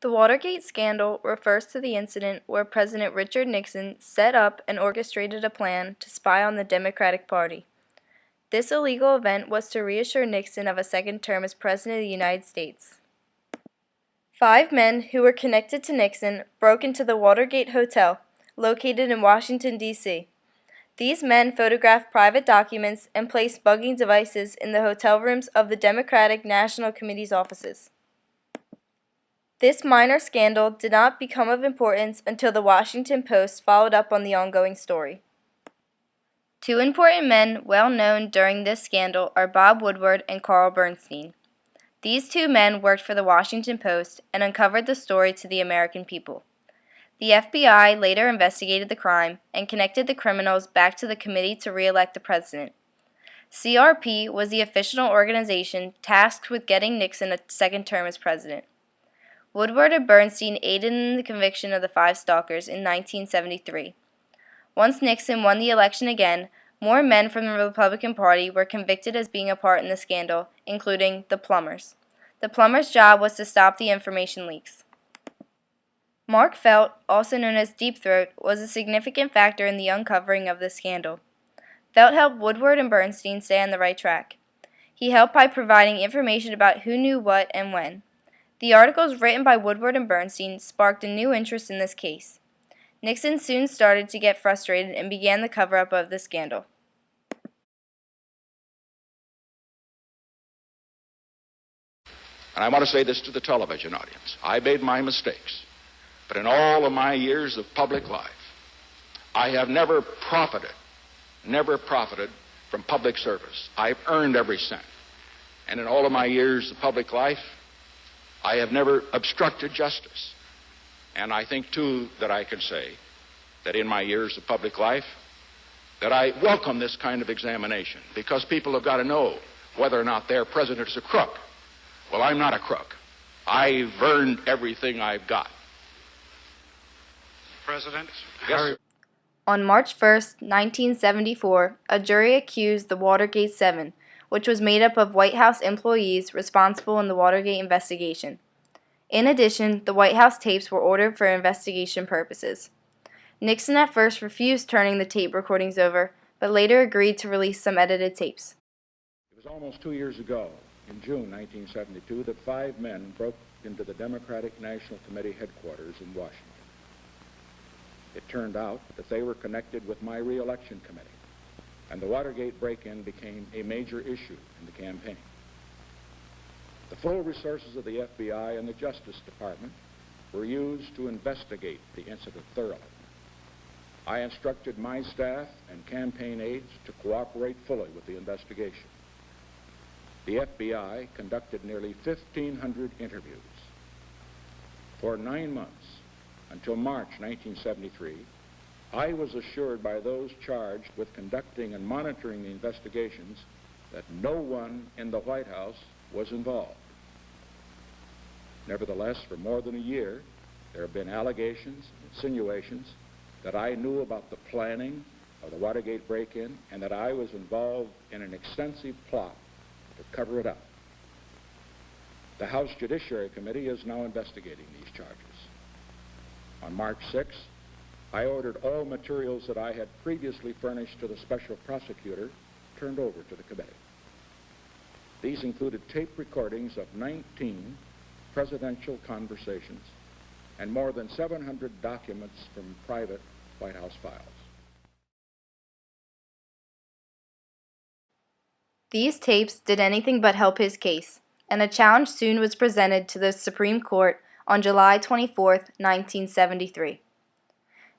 The Watergate scandal refers to the incident where President Richard Nixon set up and orchestrated a plan to spy on the Democratic Party. This illegal event was to reassure Nixon of a second term as President of the United States. 5 men who were connected to Nixon broke into the Watergate Hotel, located in Washington, D.C. These men photographed private documents and placed bugging devices in the hotel rooms of the Democratic National Committee's offices. This minor scandal did not become of importance until the Washington Post followed up on the ongoing story. 2 important men well known during this scandal are Bob Woodward and Carl Bernstein. These 2 men worked for the Washington Post and uncovered the story to the American people. The FBI later investigated the crime and connected the criminals back to the committee to re-elect the president. CRP was the official organization tasked with getting Nixon a second term as president. Woodward and Bernstein aided in the conviction of the 5 stalkers in 1973. Once Nixon won the election again, more men from the Republican Party were convicted as being a part in the scandal, including the Plumbers. The Plumbers' job was to stop the information leaks. Mark Felt, also known as Deep Throat, was a significant factor in the uncovering of this scandal. Felt helped Woodward and Bernstein stay on the right track. He helped by providing information about who knew what and when. The articles written by Woodward and Bernstein sparked a new interest in this case. Nixon soon started to get frustrated and began the cover-up of the scandal. And I want to say this to the television audience. I made my mistakes, but in all of my years of public life, I have never profited from public service. I've earned every cent. And in all of my years of public life, I have never obstructed justice. And I think, too, that I can say that in my years of public life, that I welcome this kind of examination, because people have got to know whether or not their president is a crook. Well, I'm not a crook. I've earned everything I've got. President, Yes. On March 1, 1974, a jury accused the Watergate 7, which was made up of White House employees responsible in the Watergate investigation. In addition, the White House tapes were ordered for investigation purposes. Nixon at first refused turning the tape recordings over, but later agreed to release some edited tapes. It was almost 2 years ago, in June 1972, that 5 men broke into the Democratic National Committee headquarters in Washington. It turned out that they were connected with my re-election committee, and the Watergate break-in became a major issue in the campaign. The full resources of the FBI and the Justice Department were used to investigate the incident thoroughly. I instructed my staff and campaign aides to cooperate fully with the investigation. The FBI conducted nearly 1,500 interviews. For 9 months, until March 1973, I was assured by those charged with conducting and monitoring the investigations that no one in the White House was involved. Nevertheless, for more than a year, there have been allegations, insinuations, that I knew about the planning of the Watergate break-in and that I was involved in an extensive plot to cover it up. The House Judiciary Committee is now investigating these charges. On March 6th, I ordered all materials that I had previously furnished to the special prosecutor turned over to the committee. These included tape recordings of 19 presidential conversations and more than 700 documents from private White House files. These tapes did anything but help his case, and a challenge soon was presented to the Supreme Court on July 24, 1973.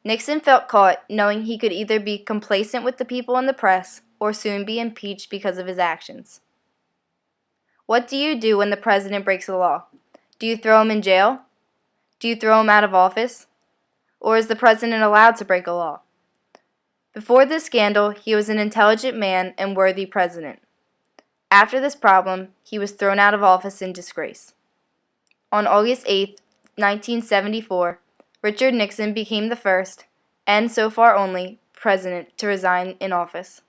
Nixon felt caught, knowing he could either be complacent with the people and the press or soon be impeached because of his actions. What do you do when the president breaks the law? Do you throw him in jail? Do you throw him out of office? Or is the president allowed to break a law? Before this scandal, he was an intelligent man and worthy president. After this problem, he was thrown out of office in disgrace. On August 8, 1974, Richard Nixon became the first, and so far only, president to resign in office.